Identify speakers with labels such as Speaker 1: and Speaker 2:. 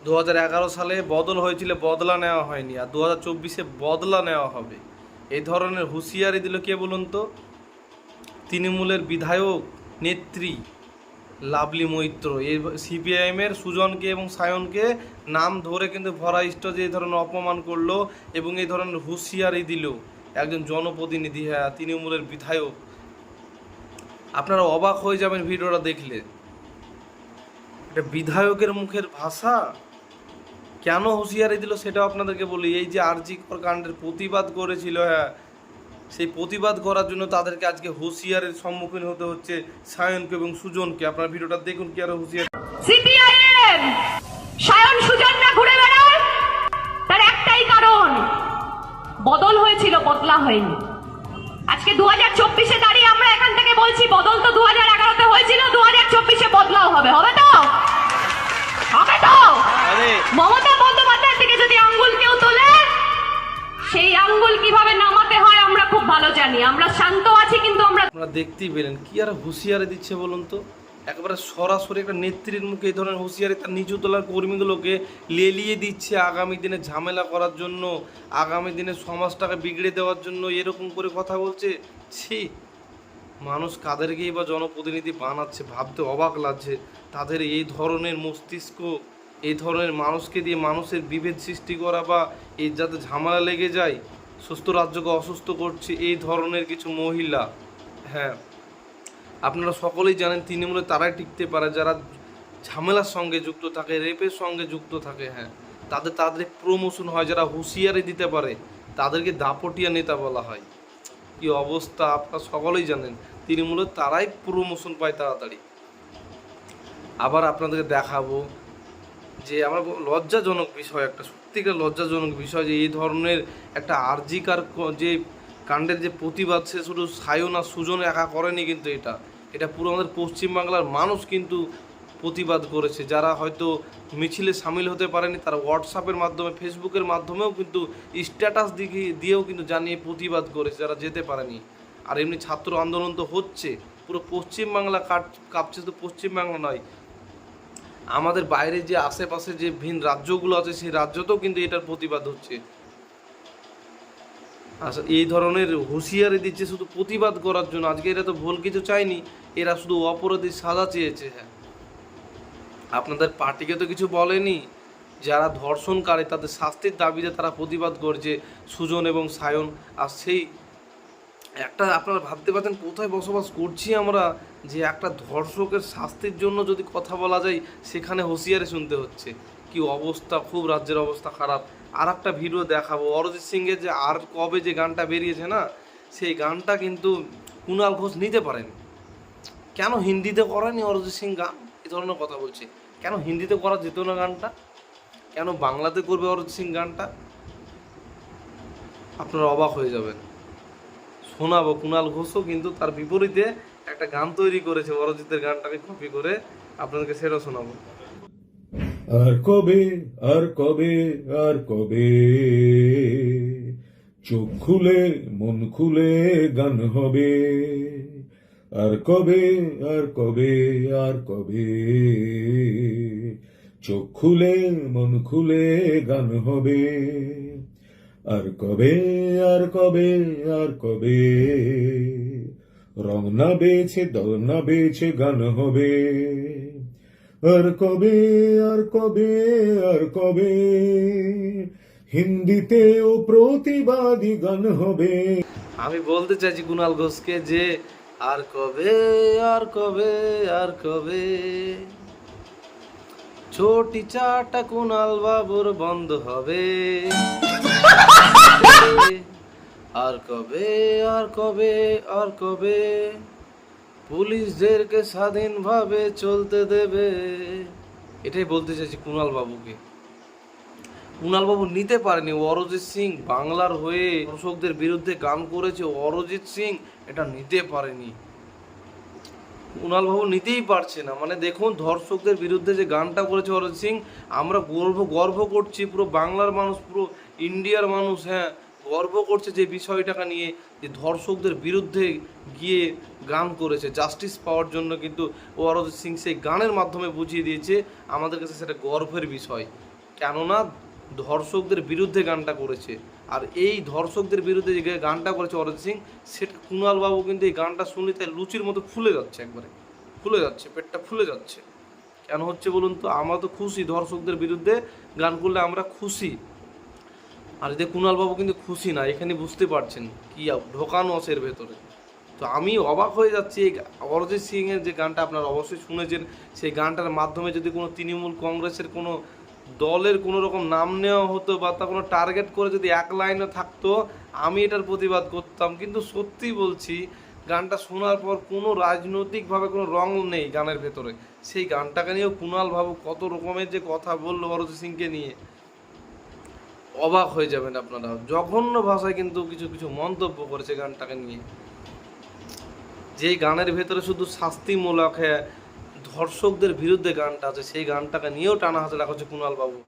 Speaker 1: 2011 সালে বদল হয়েছিল, বদলা নেওয়া হয়নি, আর 2024-এ বদলা নেওয়া হবে। এই ধরনের হুঁশিয়ারি দিল কে বলুন তো? তৃণমূলের বিধায়ক নেত্রী লাভলি মৈত্র। এই সিপিআইএমের সুজনকে এবং সায়নকে নাম ধরে কিন্তু ভরাইষ্ট যে এই ধরনের অপমান করলো এবং এই ধরনের হুঁশিয়ারি দিল একজন জনপ্রতিনিধি, হ্যাঁ তৃণমূলের বিধায়ক। আপনারা অবাক হয়ে যাবেন ভিডিওটা দেখলে। এটা বিধায়কের মুখের ভাষা। কেন হুঁশিয়ারি দিল সেটাও আপনাদেরকে বলি। এই যে আরজি কর কাণ্ডের প্রতিবাদ করেছিল, হ্যাঁ সেই প্রতিবাদ করার জন্য তাদেরকে আজকে হুঁশিয়ারির সম্মুখীন হতে হচ্ছে সায়নকে এবং সুজনকে। আপনার ভিডিওটা দেখুন কি আর হুঁশিয়ারি।
Speaker 2: সিপিআইএম সায়ন সুজনরা ঘুরে বেড়ায়, তার একটাই কারণ, বদল হয়েছিল, বদলা হয়নি। আজকে 2024-এ দাঁড়িয়ে আমরা এখান থেকে বলছি বদল তো 2011-তে হয়েছিল, 2024-এ বদলাও হবে। হবে তো? হবে তো? মমতা বন্দ্যোপাধ্যায়ের দিকে যদি আঙ্গুল কেউ তোলে, সেই আঙ্গুল কিভাবে নামাতে হয় আমরা খুব ভালো জানি। আমরা শান্ত আছি, কিন্তু
Speaker 1: আপনারা দেখতেই পেলেন কি আর হুঁশিয়ারি দিচ্ছে বলুন তো। একেবারে সরাসরি একটা নেত্রীর মুখে এই ধরনের হুঁশিয়ারি তার নিচু তলার কর্মীগুলোকে লেলিয়ে দিচ্ছে আগামী দিনে ঝামেলা করার জন্য, আগামী দিনে সমাজটাকে বিগড়ে দেওয়ার জন্য এরকম করে কথা বলছে। ছি, মানুষ কাদেরকেই বা জনপ্রতিনিধি বানাচ্ছে ভাবতে অবাক লাগছে। তাদের এই ধরনের মস্তিষ্ক, এই ধরনের মানুষকে দিয়ে মানুষের বিভেদ সৃষ্টি করা বা এই যাতে ঝামেলা লেগে যায়, সুস্থ রাজ্যকে অসুস্থ করছে এই ধরনের কিছু মহিলা। হ্যাঁ আপনারা সকলেই জানেন তৃণমূলে তারাই টিকতে পারে যারা ঝামেলার সঙ্গে যুক্ত থাকে, রেপের সঙ্গে যুক্ত থাকে। হ্যাঁ তাদের প্রমোশন হয়, যারা হুঁশিয়ারি দিতে পারে তাদেরকে দাপটিয়া নেতা বলা হয়। কি অবস্থা আপনারা সকলেই জানেন, তৃণমূলের তারাই প্রমোশন পায় তাড়াতাড়ি। আবার আপনাদেরকে দেখাবো যে আমার লজ্জাজনক বিষয়, একটা সত্যিকার লজ্জাজনক বিষয় যে এই ধরনের একটা আরজিকার যে কাণ্ডের যে প্রতিবাদ সে শুধু সায়ন আর সুজন একা করেনি, কিন্তু এটা পুরো আমাদের পশ্চিমবাংলার মানুষ কিন্তু প্রতিবাদ করেছে। যারা হয়তো মিছিলে সামিল হতে পারেনি তারা হোয়াটসঅ্যাপের মাধ্যমে, ফেসবুকের মাধ্যমেও কিন্তু স্ট্যাটাস দিয়েও কিন্তু জানিয়ে প্রতিবাদ করেছে যারা যেতে পারেনি। আর এমনি ছাত্র আন্দোলন তো হচ্ছে, পুরো পশ্চিমবাংলা কাঁপছে। তো পশ্চিমবাংলা নয়, আমাদের বাইরে যে আশেপাশে যে ভিন রাজ্যগুলো আছে সেই রাজ্যতেও কিন্তু এটার প্রতিবাদ হচ্ছে। আচ্ছা এই ধরনের হুঁশিয়ারি দিচ্ছে শুধু প্রতিবাদ করার জন্য। আজকে এরা তো ভুল কিছু চায়নি, এরা শুধু অপরাধীর সাজা চেয়েছে। হ্যাঁ আপনাদের পার্টিকে তো কিছু বলেনি। যারা ধর্ষণকারী তাদের শাস্তির দাবিতে তারা প্রতিবাদ করছে, সুজন এবং সায়ন। আর সেই একটা আপনারা ভাবতে পারছেন কোথায় বসবাস করছি আমরা, যে একটা ধর্ষকের শাস্তির জন্য যদি কথা বলা যায় সেখানে হুঁশিয়ারি শুনতে হচ্ছে। কি অবস্থা, খুব রাজ্যের অবস্থা খারাপ। আর একটা ভিডিও দেখাবো, অরিজিৎ সিংয়ের যে আর কবে যে গানটা বেরিয়েছে না, সেই গানটা কিন্তু কুণাল ঘোষ নিতে পারেন। কেন হিন্দিতে করেনি অরিজিৎ সিং গান? এই ধরনের কথা বলছে। কেন হিন্দিতে করা যেত না গানটা? কেন বাংলাতে করবে অরিজিৎ সিং গানটা? আপনারা অবাক হয়ে যাবেন। শোনাবো, কুণাল ঘোষও কিন্তু তার বিপরীতে একটা গান তৈরি করেছে অরিজিতের গানটাকে কপি করে, আপনাদেরকে সেটা শোনাবো।
Speaker 3: আর কবে, আর কবে, আর কবে চোখ খুলে মন খুলে গান হবে। আর কবে, আর কবে, আর কবে চোখ খুলে মন খুলে গান হবে। আর কবে, আর কবে, আর কবে রং না বেছে দল না বেছে গান হবে। আর কবে, আর কবে, আর কবে হিন্দিতেও প্রতিবাদী গান হবে।
Speaker 1: আমি বলতে চাইছি কুণাল ঘোষকে যে আর কবে, আর কবে, আর কবে ছোটি চাটা কুণাল বাবুর বন্ধ হবে। আর কবে, আর কবে, আর কবে পুলিশদেরকে স্বাধীনভাবে চলতে দেবে। এটাই বলতে চাইছি কুণাল বাবুকে। কুণাল বাবু নিতে পারেনি। অরিজিৎ সিং বাংলার হয়ে দর্শকদের বিরুদ্ধে গান করেছে, অরিজিৎ সিং এটা নিতে পারেনি। কুণাল বাবু নিতেই পারছে না। মানে দেখুন ধর্ষকদের বিরুদ্ধে যে গানটা করেছে অরিজিৎ সিং, আমরা গর্ব করছি, পুরো বাংলার মানুষ, পুরো ইন্ডিয়ার মানুষ হ্যাঁ গর্ব করছে যে বিষয়টাকে নিয়ে, যে ধর্ষকদের বিরুদ্ধে গিয়ে গান করেছে জাস্টিস পাওয়ার জন্য। কিন্তু অরিজিৎ সিং সেই গানের মাধ্যমে বুঝিয়ে দিয়েছে আমাদের কাছে সেটা গর্বের বিষয়। কেননা ধর্ষকদের বিরুদ্ধে গানটা করেছে। আর এই ধর্ষকদের বিরুদ্ধে যে গানটা করেছে অরিজিৎ সিং, সেটা কুণাল বাবু কিন্তু এই গানটা শুনলে তাই লুচির মতো ফুলে যাচ্ছে, একবারে ফুলে যাচ্ছে, পেটটা ফুলে যাচ্ছে। কেন হচ্ছে বলুন তো? আমরা তো খুশি, ধর্ষকদের বিরুদ্ধে গান করলে আমরা খুশি। আর এতে কুণাল বাবু কিন্তু খুশি না, এখানে বুঝতে পারছেন কি ঢোকানো আছে এর ভেতরে। তো আমি অবাক হয়ে যাচ্ছি এই অরিজিৎ সিংয়ের যে গানটা আপনারা অবশ্যই শুনেছেন, সেই গানটার মাধ্যমে যদি কোনো তৃণমূল কংগ্রেসের কোনো দলের কোনো রকম নাম নেওয়া হতো বা তা কোনো টার্গেট করে যদি এক লাইনে থাকতো, আমি এটার প্রতিবাদ করতাম। কিন্তু সত্যি বলছি, গানটা শোনার পর কোনো রাজনৈতিকভাবে কোনো রং নেই গানের ভেতরে। সেই গানটাকে নিয়েও কুণাল বাবু কত রকমের যে কথা বললো অরিজিৎ সিংকে নিয়ে, অবাক হয়ে যাবেন আপনারা। জঘন্য ভাষায় কিন্তু কিছু কিছু মন্তব্য করেছে গানটাকে নিয়ে। যেই গানের ভেতরে শুধু শাস্তিমূলক ধর্ষকদের বিরুদ্ধে গানটা আছে, সেই গানটাকে নিয়েও টানা হাতে রাখা হচ্ছে কুণাল বাবু।